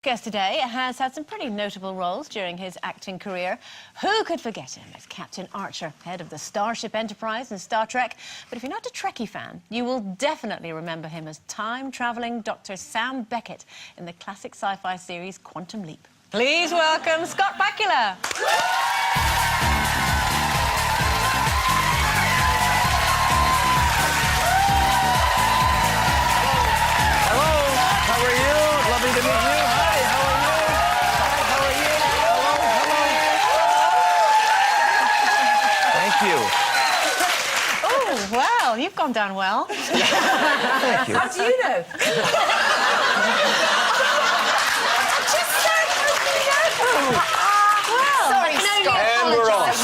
Guest today has had some pretty notable roles during his acting career. Who could forget him as Captain Archer, head of the Starship Enterprise in Star Trek? But if you're not a Trekkie fan, you will definitely remember him as time-travelling Dr. Sam Beckett in the classic sci-fi series Quantum Leap. Please welcome Scott Bakula. How are you? Lovely to meet you. Hi, how are you? Hi, how are you? Hello, hello. Thank you. Oh, well, you've gone down well. Thank you. How do you know? Sorry, Scott. And we're off.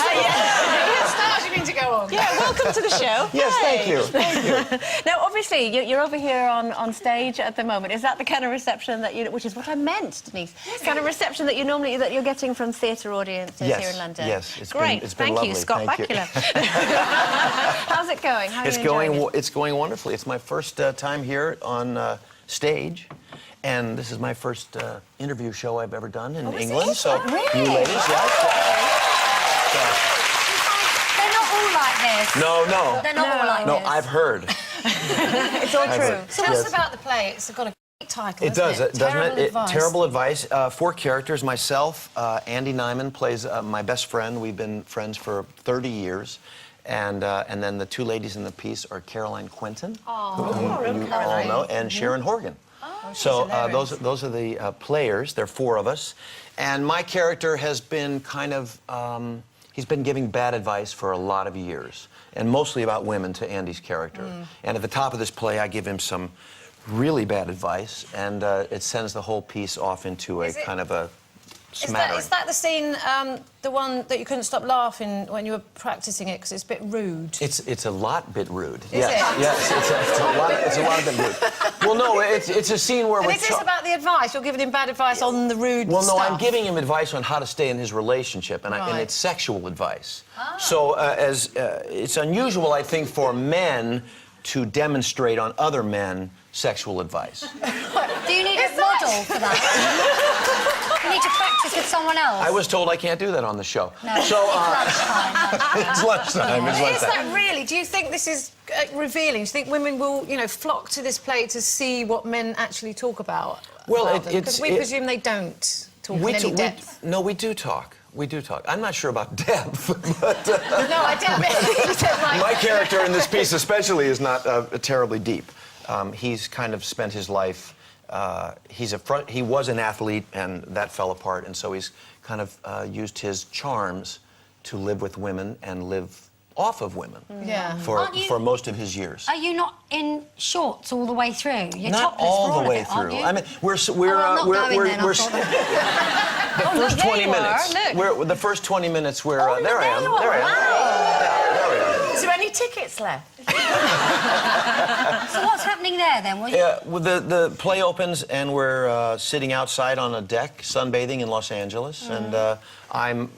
Yeah, welcome to the show. Yes, thank you. Thank you. Now, obviously, you're over here on stage at the moment. Is that the kind of reception that you, which is what I meant, Denise, kind of reception that you're getting from theatre audiences here in London? Yes, it's great. Been, it's been thank lovely. you, Scott Thank Bakula. How's it going? How are you enjoying it? It's going wonderfully. It's my first time here on stage. And this is my first interview show I've ever done in England. So, really? you ladies, yes. No. They're not all like No, this. I've heard. It's all true. Tell us about the play. It's got a great title, It does, doesn't doesn't it? Advice. Terrible Advice. 4 characters. Myself, Andy Nyman plays my best friend. We've been friends for 30 years. And then the 2 ladies in the piece are Caroline Quentin, who you all know, and Sharon Horgan. So those are the players. There are 4 of us. And my character has been kind of... he's been giving bad advice for a lot of years, and mostly about women to Andy's character. And at the top of this play, I give him some really bad advice, and it sends the whole piece off into a kind of a smattering. Is that the scene, the one that you couldn't stop laughing when you were practicing it because it's a bit rude? It's a bit rude. Is it? Yes, it's a lot of bit rude. Well, no, it's a scene where Is this about the advice? You're giving him bad advice on the rude Well, no, stuff? I'm giving him advice on how to stay in his relationship, and it's sexual advice. So, it's unusual, I think, for men to demonstrate on other men sexual advice. Do you need a model for that? You need to practice with someone else? I was told I can't do that on the show. No, so, it's lunchtime. Is that really? Do you think this is revealing? Do you think women will, flock to this play to see what men actually talk about? Well, because we presume they don't talk in any depth. No, we do talk. We do talk. I'm not sure about depth, but... No, I didn't mean my character in this piece especially is not terribly deep. He's kind of spent his life... he was an athlete, and that fell apart, and so he's kind of used his charms to live with women and live off of women for most of his years. Are you not in shorts all the way through? You're not topless all for the way of it, through. aren't you? I mean, we're the first 20 minutes. The first 20 minutes. There I am. There I am. There we are. Is there any tickets left? So what's happening there then? Well, the play opens and we're sitting outside on a deck, sunbathing in Los Angeles, and I'm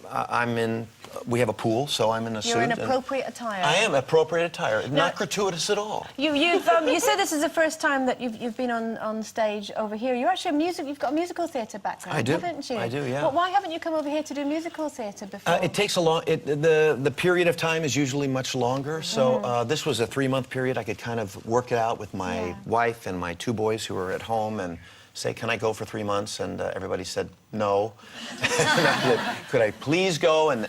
in. We have a pool, so I'm in a suit. You're in appropriate attire. I am appropriate attire. Not gratuitous at all. You said this is the first time that you've been on stage over here. You're actually you've got a musical theatre background, I do. haven't you? I do, yeah. Well, why haven't you come over here to do musical theatre before? It takes a long... the period of time is usually much longer, so this was a 3-month period. I could kind of work it out with my wife and my 2 boys who were at home and say, can I go for 3 months? And everybody said no. Could I please go? And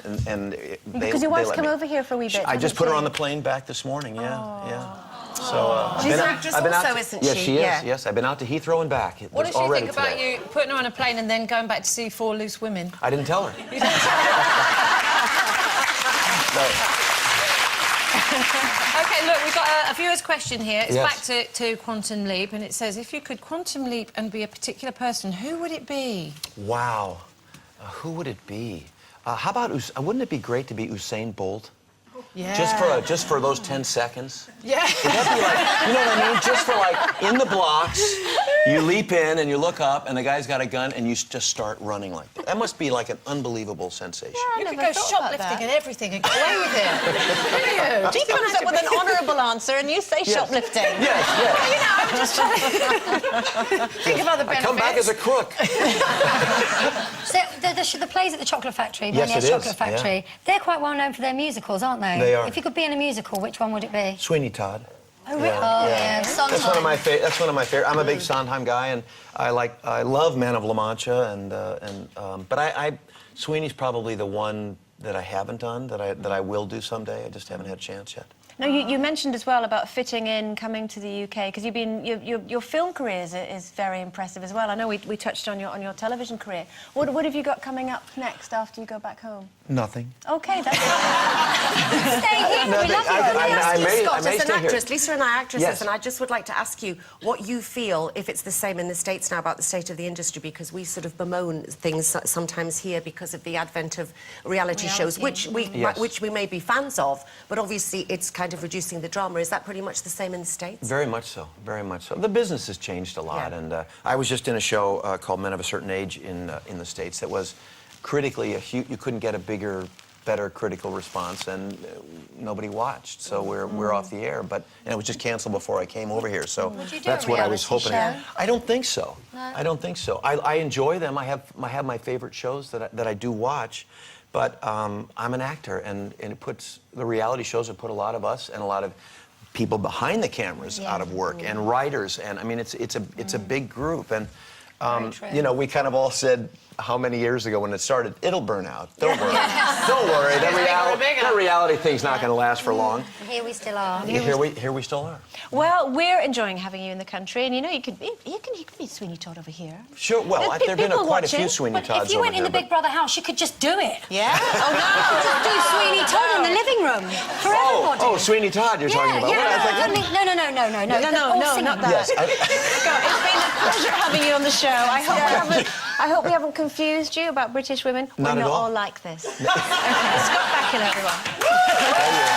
because your wife's come over here for a wee bit. I just put her on the plane back this morning. Yeah. So she's an actress also, isn't she? Yes, she is. Yes, I've been out to Heathrow and back. What did she think about you putting her on a plane and then going back to see 4 loose women? I didn't tell her. You didn't tell her? No. OK, look, we've got a viewer's question here. It's Yes. back to Quantum Leap, and it says, if you could quantum leap and be a particular person, who would it be? Wow. Who would it be? How about... wouldn't it be great to be Usain Bolt? Yeah. Just for those 10 seconds. Yeah. Would that be like, you know what I mean? Just for like in the blocks, you leap in and you look up and the guy's got a gun and you just start running like that. That must be like an unbelievable sensation. I You could never go thought about shoplifting that. and everything and get away with it. He comes up with an honourable answer and you say shoplifting. Yes, yes. You know, I'm just trying to think of other benefits. I come back as a crook. So the plays at the Chocolate Factory, Yes, Boneyard's it is, Chocolate Factory, they're quite well known for their musicals, aren't they? They are. If you could be in a musical, which one would it be? Sweeney Todd. Oh, really? Oh, yeah. That's one of my favorite. I'm a big Sondheim guy, and I love Man of La Mancha, but Sweeney's probably the one that I haven't done that I will do someday. I just haven't had a chance yet. Now, you mentioned as well about fitting in, coming to the UK, because your film career is very impressive as well. I know we touched on your television career. What have you got coming up next after you go back home? Nothing. OK, that's Stay here. We love you. I may Scott, stay as an here. actress, Lisa and I are actresses, Yes. and I just would like to ask you what you feel, if it's the same in the States now, about the state of the industry, because we sort of bemoan things sometimes here because of the advent of reality shows, which we may be fans of, but obviously it's kind of reducing the drama. Is that pretty much the same in the States? Very much so, very much so. The business has changed a lot, and I was just in a show called Men of a Certain Age in the States that was critically you couldn't get a better critical response, and nobody watched, so we're off the air. And it was just canceled before I came over here, so Would you do that's a what I was reality hoping. show? I don't think so. No? I don't think so. I enjoy them. I have my favorite shows that I do watch, but I'm an actor, and the reality shows have put a lot of us and a lot of people behind the cameras out of work, and writers, and I mean it's a big group, and you know, we kind of all said how many years ago when it started, it'll burn out. Don't worry. Don't worry. That reality thing's not going to last for long. Here we still are. Here we still are. Well, we're enjoying having you in the country, and you know you could be Sweeney Todd over here. Sure. Well, There's there've been people quite a few watching. Sweeney But Todds if you over went in here, the Big Brother house, you could just do it. Yeah? Oh Just do Sweeney Todd in the living room for everybody. Oh, Sweeney Todd, you're talking about. Yeah, What? I think- no, not that. Yes. Scott, it's been a pleasure having you on the show. I hope we haven't confused you about British women. Not We're at not all. all like this. Okay, Scott Bakula, everyone.